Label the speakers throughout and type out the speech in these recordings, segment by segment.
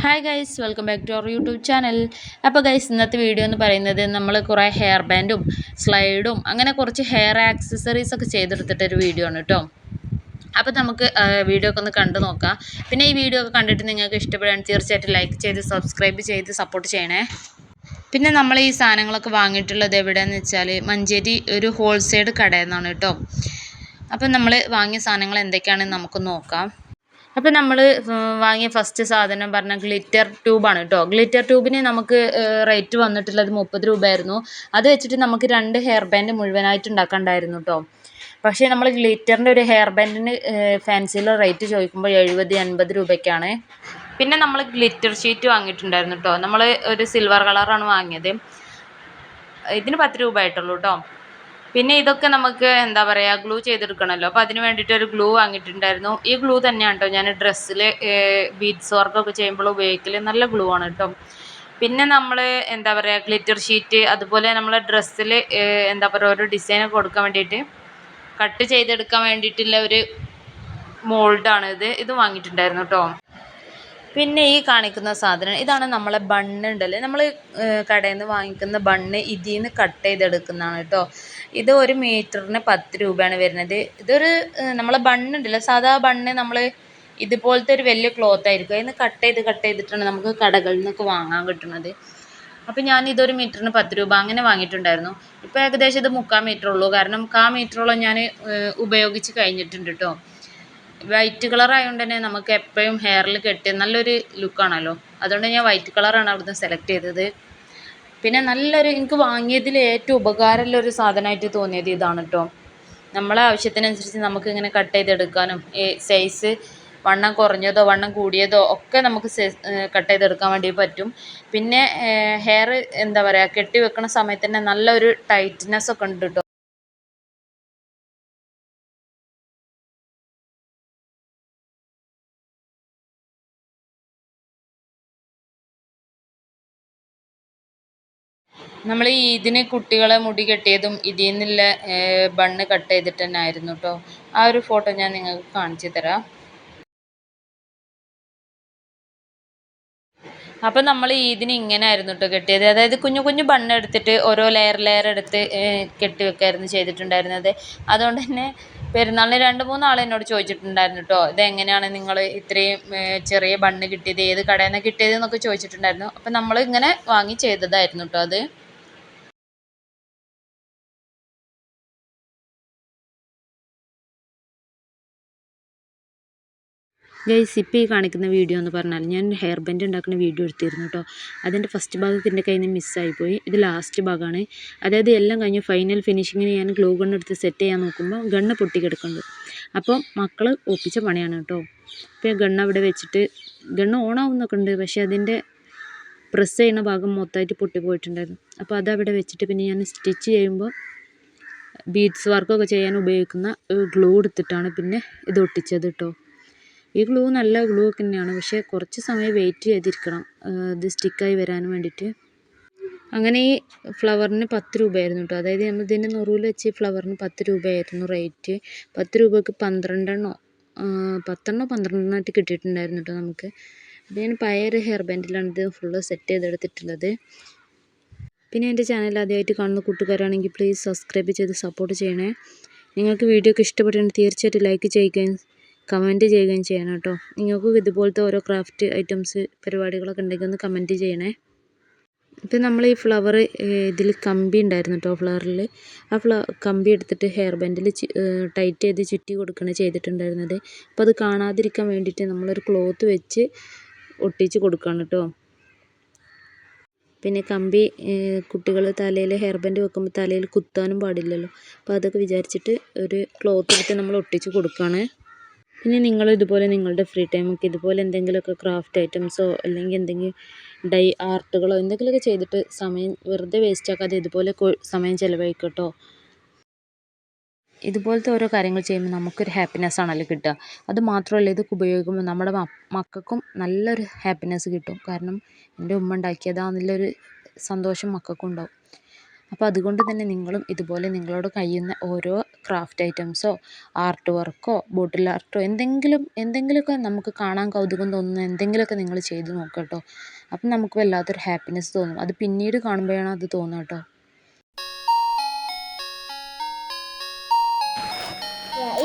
Speaker 1: Hi guys, welcome back to our YouTube channel. അപ്പോൾ guys, ഇന്നത്തെ video എന്ന് പറയുന്നത് നമ്മൾ കുറേ ഹെയർ ബാൻഡും സ്ലൈഡും അങ്ങനെ കുറച്ച് ഹെയർ ആക്സസറീസ് ഒക്കെ ചെയ്തെടുത്തിട്ടൊരു വീഡിയോ ആണ് കേട്ടോ. അപ്പോൾ നമുക്ക് വീഡിയോ ഒക്കെ ഒന്ന് കണ്ടു നോക്കാം. പിന്നെ ഈ വീഡിയോ ഒക്കെ കണ്ടിട്ട് നിങ്ങൾക്ക് ഇഷ്ടപ്പെടാൻ തീർച്ചയായിട്ടും ലൈക്ക് ചെയ്ത് സബ്സ്ക്രൈബ് ചെയ്ത് സപ്പോർട്ട് ചെയ്യണേ. പിന്നെ നമ്മൾ ഈ സാധനങ്ങളൊക്കെ വാങ്ങിയിട്ടുള്ളത് എവിടെയെന്ന് വെച്ചാൽ മഞ്ചേരി ഒരു ഹോൾസെയിൽ കടയിൽ നിന്നാണ് കേട്ടോ. അപ്പം നമ്മൾ വാങ്ങിയ സാധനങ്ങൾ എന്തൊക്കെയാണെന്ന് നമുക്ക് നോക്കാം. അപ്പോൾ നമ്മൾ വാങ്ങിയ ഫസ്റ്റ് സാധനം പറഞ്ഞാൽ ഗ്ലിറ്റർ ട്യൂബാണ് കേട്ടോ. ഗ്ലിറ്റർ ട്യൂബിന് നമുക്ക് റേറ്റ് വന്നിട്ടുള്ളത് 30 രൂപയായിരുന്നു. അത് വെച്ചിട്ട് നമുക്ക് 2 ഹെയർ ബാൻഡ് മുഴുവനായിട്ട് ഉണ്ടാക്കാണ്ടായിരുന്നു കേട്ടോ. പക്ഷേ നമ്മൾ ഗ്ലിറ്ററിൻ്റെ ഒരു ഹെയർ ബാൻഡിന് ഫാൻസിയിൽ റേറ്റ് ചോദിക്കുമ്പോൾ 70-80 രൂപയ്ക്കാണ്. പിന്നെ നമ്മൾ ഗ്ലിറ്റർ ഷീറ്റ് വാങ്ങിയിട്ടുണ്ടായിരുന്നു കേട്ടോ. നമ്മൾ ഒരു സിൽവർ കളറാണ് വാങ്ങിയത്. ഇതിന് 10 രൂപ ആയിട്ടുള്ളൂ കേട്ടോ. പിന്നെ ഇതൊക്കെ നമുക്ക് എന്താ പറയുക, ഗ്ലൂ ചെയ്തെടുക്കണമല്ലോ. അപ്പോൾ അതിന് വേണ്ടിയിട്ട് ഒരു ഗ്ലൂ വാങ്ങിയിട്ടുണ്ടായിരുന്നു. ഈ ഗ്ലൂ തന്നെയാണ് കേട്ടോ ഞാൻ ഡ്രസ്സിൽ ബീഡ്സ് വർക്കൊക്കെ ചെയ്യുമ്പോൾ ഉപയോഗിക്കൽ. നല്ല ഗ്ലൂ ആണ് കേട്ടോ. പിന്നെ നമ്മൾ എന്താ പറയുക, ഗ്ലിറ്റർ ഷീറ്റ്, അതുപോലെ നമ്മളെ ഡ്രസ്സിൽ എന്താ പറയുക ഒരു ഡിസൈനൊക്കെ കൊടുക്കാൻ വേണ്ടിയിട്ട് കട്ട് ചെയ്തെടുക്കാൻ വേണ്ടിയിട്ടുള്ള ഒരു മോൾഡാണ് ഇത് വാങ്ങിയിട്ടുണ്ടായിരുന്നു കേട്ടോ. പിന്നെ ഈ കാണിക്കുന്ന സാധനം ഇതാണ് നമ്മളെ ബണ്ണ് ഉണ്ടല്ലേ, നമ്മൾ കടയിൽ നിന്ന് വാങ്ങിക്കുന്ന ബണ്ണ് ഇതിൽ നിന്ന് കട്ട് ചെയ്തെടുക്കുന്നതാണ് കേട്ടോ. ഇത് 1 മീറ്ററിന് 10 രൂപയാണ് വരുന്നത്. ഇതൊരു നമ്മളെ ബണ്ണുണ്ടല്ലോ, സാധാ ബണ്ണ് നമ്മൾ ഇതുപോലത്തെ ഒരു വലിയ ക്ലോത്ത് ആയിരിക്കും, അതിന് കട്ട് ചെയ്തിട്ടാണ് നമുക്ക് കടകളിൽ നിന്നൊക്കെ വാങ്ങാൻ കിട്ടുന്നത്. അപ്പോൾ ഞാൻ ഇതൊരു മീറ്ററിന് 10 രൂപ അങ്ങനെ വാങ്ങിയിട്ടുണ്ടായിരുന്നു. ഇപ്പോൾ ഏകദേശം ഇത് 3/4 മീറ്റർ ഉള്ളൂ, കാരണം 1/4 മീറ്ററോളം ഞാൻ ഉപയോഗിച്ച് കഴിഞ്ഞിട്ടുണ്ട് കേട്ടോ. വൈറ്റ് കളർ ആയതുകൊണ്ട് തന്നെ നമുക്ക് എപ്പോഴും ഹെയറിൽ കെട്ടിയ നല്ലൊരു ലുക്കാണല്ലോ. അതുകൊണ്ട് ഞാൻ വൈറ്റ് കളറാണ് അവിടുന്ന് സെലക്ട് ചെയ്തത്. പിന്നെ എനിക്ക് വാങ്ങിയതിൽ ഏറ്റവും ഉപകാരമുള്ളൊരു സാധനമായിട്ട് തോന്നിയത് ഇതാണ് കേട്ടോ. നമ്മളെ ആവശ്യത്തിനനുസരിച്ച് നമുക്ക് ഇങ്ങനെ കട്ട് ചെയ്തെടുക്കാനും സൈസ് വണ്ണം കുറഞ്ഞതോ വണ്ണം കൂടിയതോ ഒക്കെ നമുക്ക് കട്ട് ചെയ്തെടുക്കാൻ വേണ്ടി പറ്റും. പിന്നെ ഹെയർ എന്താ പറയുക, കെട്ടി വെക്കുന്ന സമയത്ത് തന്നെ നല്ലൊരു ടൈറ്റ്നെസ് ഒക്കെ ഉണ്ട് കേട്ടോ. നമ്മൾ ഇതിന് കുട്ടികളെ മുടി കെട്ടിയതും ഇതിൽ നിന്നുള്ള ബണ്ണ് കട്ട് ചെയ്തിട്ട് തന്നെ ആയിരുന്നു കേട്ടോ. ആ ഒരു ഫോട്ടോ ഞാൻ നിങ്ങൾക്ക് കാണിച്ചു തരാം. അപ്പം നമ്മൾ ഇതിന് ഇങ്ങനെ ആയിരുന്നു കേട്ടോ കെട്ടിയത്. അതായത് കുഞ്ഞു കുഞ്ഞു ബണ്ണ് എടുത്തിട്ട് ഓരോ ലെയർ എടുത്ത് കെട്ടി വെക്കായിരുന്നു ചെയ്തിട്ടുണ്ടായിരുന്നത്. അതുകൊണ്ട് തന്നെ പെരുന്നാളിന് 2-3 ആൾ എന്നോട് ചോദിച്ചിട്ടുണ്ടായിരുന്നു കേട്ടോ, ഇതെങ്ങനെയാണ് നിങ്ങൾ ഇത്രയും ചെറിയ ബണ്ണ് കിട്ടിയത്, ഏത് കടയിൽ നിന്ന് കിട്ടിയത് എന്നൊക്കെ ചോദിച്ചിട്ടുണ്ടായിരുന്നു. അപ്പം നമ്മൾ ഇങ്ങനെ വാങ്ങി ചെയ്തതായിരുന്നു കേട്ടോ അത്. ഗൈസ്, ഇപ്പോൾ ഈ കാണിക്കുന്ന വീഡിയോ എന്ന് പറഞ്ഞാൽ ഞാൻ ഹെയർ ബാൻഡ് ഉണ്ടാക്കുന്ന വീഡിയോ എടുത്തിരുന്നു കേട്ടോ. അതിൻ്റെ ഫസ്റ്റ് ഭാഗത്ത് എൻ്റെ കയ്യിൽ നിന്ന് മിസ്സായിപ്പോയി. ഇത് ലാസ്റ്റ് ഭാഗമാണ്. അതായത് എല്ലാം കഴിഞ്ഞ് ഫൈനൽ ഫിനിഷിങ്ങിന് ഞാൻ ഗ്ലൂ ഗണ്ണെടുത്ത് സെറ്റ് ചെയ്യാൻ നോക്കുമ്പോൾ ഗണ്ണ് പൊട്ടിക്കിടക്കുന്നുണ്ട്. അപ്പോൾ മക്കൾ ഒപ്പിച്ച പണിയാണ് കേട്ടോ. ഇപ്പോൾ ഗണ്ണ് അവിടെ വെച്ചിട്ട് ഗണ്ണ് ഓണാവുന്നൊക്കെ ഉണ്ട്, പക്ഷേ അതിൻ്റെ പ്രസ് ചെയ്യുന്ന ഭാഗം മൊത്തമായിട്ട് പൊട്ടിപ്പോയിട്ടുണ്ടായിരുന്നു. അപ്പോൾ അതവിടെ വെച്ചിട്ട് പിന്നെ ഞാൻ സ്റ്റിച്ച് ചെയ്യുമ്പോൾ ബീഡ്സ് വർക്കൊക്കെ ചെയ്യാൻ ഉപയോഗിക്കുന്ന ഗ്ലൂ എടുത്തിട്ടാണ് പിന്നെ ഇത് ഒട്ടിച്ചത് കേട്ടോ. ഈ ഗ്ലൂ നല്ല ഗ്ലൂ ഒക്കെ തന്നെയാണ്, പക്ഷേ കുറച്ച് സമയം വെയിറ്റ് ചെയ്തിരിക്കണം ഇത് സ്റ്റിക്കായി വരാൻ വേണ്ടിയിട്ട്. അങ്ങനെ ഈ ഫ്ലവറിന് 10 രൂപയായിരുന്നു കേട്ടോ. അതായത് നമ്മൾ ഇതിൻ്റെ നുറുവിൽ വെച്ച് ഫ്ലവറിന് 10 രൂപയായിരുന്നു റേറ്റ്. 10 രൂപയ്ക്ക് 10-12 ആയിട്ട് കിട്ടിയിട്ടുണ്ടായിരുന്നു കേട്ടോ നമുക്ക്. അപ്പോൾ ഞാൻ പഴയൊരു ഹെയർ ബാൻഡിലാണ് ഇത് ഫുള്ള് സെറ്റ് ചെയ്തെടുത്തിട്ടുള്ളത്. പിന്നെ എൻ്റെ ചാനൽ ആദ്യമായിട്ട് കാണുന്ന കൂട്ടുകാരാണെങ്കിൽ പ്ലീസ് സബ്സ്ക്രൈബ് ചെയ്ത് സപ്പോർട്ട് ചെയ്യണേ. നിങ്ങൾക്ക് വീഡിയോ ഒക്കെ ഇഷ്ടപ്പെട്ടുണ്ടെങ്കിൽ തീർച്ചയായിട്ടും ലൈക്ക് ചെയ്യുകയും കമൻറ്റ് ചെയ്യുകയും ചെയ്യണം കേട്ടോ. നിങ്ങൾക്കും ഇതുപോലത്തെ ഓരോ ക്രാഫ്റ്റ് ഐറ്റംസ് പരിപാടികളൊക്കെ ഉണ്ടെങ്കിൽ ഒന്ന് കമൻറ്റ് ചെയ്യണേ. ഇപ്പം നമ്മൾ ഈ ഫ്ലവർ ഇതിൽ കമ്പി ഉണ്ടായിരുന്നു കേട്ടോ. ഫ്ലവറിൽ ആ കമ്പി എടുത്തിട്ട് ഹെയർ ബാൻഡിൽ ടൈറ്റ് ചെയ്ത് ചുറ്റി കൊടുക്കുകയാണ് ചെയ്തിട്ടുണ്ടായിരുന്നത്. അപ്പോൾ അത് കാണാതിരിക്കാൻ വേണ്ടിയിട്ട് നമ്മളൊരു ക്ലോത്ത് വെച്ച് ഒട്ടിച്ച് കൊടുക്കുകയാണ് കേട്ടോ. പിന്നെ കമ്പി കുട്ടികൾ തലയിൽ ഹെയർ ബാൻഡ് വെക്കുമ്പോൾ തലയിൽ കുത്താനും പാടില്ലല്ലോ. അപ്പോൾ അതൊക്കെ വിചാരിച്ചിട്ട് ഒരു ക്ലോത്ത് എടുത്ത് നമ്മൾ ഒട്ടിച്ച് കൊടുക്കുകയാണ്. പിന്നെ നിങ്ങൾ ഇതുപോലെ നിങ്ങളുടെ ഫ്രീ ടൈമൊക്കെ ഇതുപോലെ എന്തെങ്കിലുമൊക്കെ ക്രാഫ്റ്റ് ഐറ്റംസോ അല്ലെങ്കിൽ എന്തെങ്കിലും ഡൈ ആർട്ടുകളോ എന്തെങ്കിലുമൊക്കെ ചെയ്തിട്ട് സമയം വെറുതെ വേസ്റ്റ് ആക്കാതെ ഇതുപോലെ സമയം ചിലവഴിക്കട്ടോ. ഇതുപോലത്തെ ഓരോ കാര്യങ്ങൾ ചെയ്യുമ്പോൾ നമുക്കൊരു ഹാപ്പിനെസ് ആണല്ലോ കിട്ടുക. അത് മാത്രമല്ല, ഇതൊക്കെ ഉപയോഗിക്കുമ്പോൾ നമ്മുടെ മക്കൾക്കും നല്ലൊരു ഹാപ്പിനെസ് കിട്ടും. കാരണം എൻ്റെ ഉമ്മ ഉണ്ടാക്കിയതാണെന്നുള്ളൊരു സന്തോഷം മക്കൾക്കും ഉണ്ടാവും. അപ്പോൾ അതുകൊണ്ട് തന്നെ നിങ്ങളും ഇതുപോലെ നിങ്ങളോട് കഴിയുന്ന ഓരോ ക്രാഫ്റ്റ് ഐറ്റംസോ ആർട്ട് വർക്കോ ബോട്ടിൽ ആർട്ടോ എന്തെങ്കിലുമൊക്കെ നമുക്ക് കാണാൻ കൗതുകം തോന്നുന്ന എന്തെങ്കിലുമൊക്കെ നിങ്ങൾ ചെയ്ത് നോക്കുക കേട്ടോ. അപ്പം നമുക്ക് വല്ലാത്തൊരു ഹാപ്പിനെസ് തോന്നും. അത് പിന്നീട് കാണുമ്പോഴാണ് അത് തോന്നുക കേട്ടോ.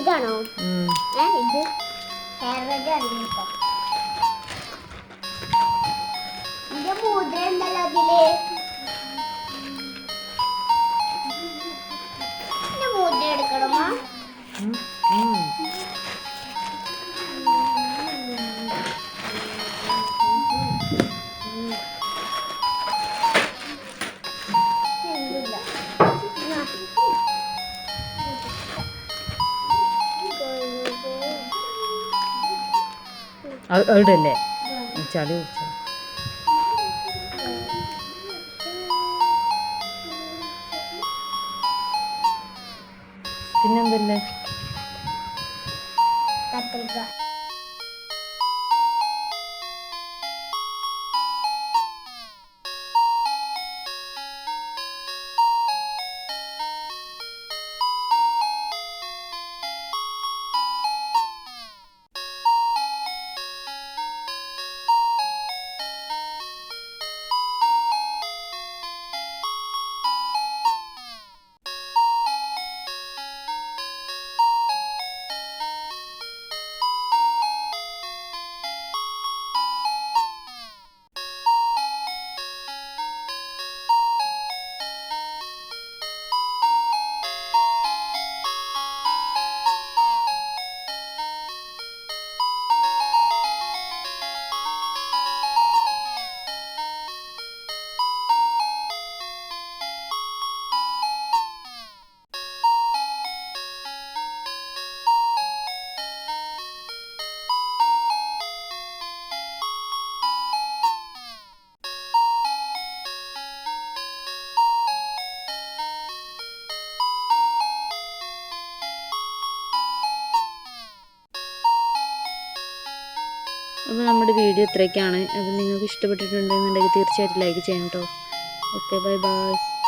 Speaker 2: ഇതാണോ ഇത് മുദ്ര ഉണ്ടല്ലോ അതില് മുദ്ര എടുക്കണമോ?
Speaker 1: അവിടല്ലേ ചളി കുടിച്ചോ. പിന്നെന്തല്ലേ
Speaker 2: കത്രിക
Speaker 1: അപ്പോൾ നമ്മുടെ വീഡിയോ ഇത്രയൊക്കെയാണ്. അപ്പോൾ നിങ്ങൾക്ക് ഇഷ്ടപ്പെട്ടിട്ടുണ്ടെന്നുണ്ടെങ്കിൽ തീർച്ചയായിട്ടും ലൈക്ക് ചെയ്യണം കേട്ടോ. Okay, bye bye.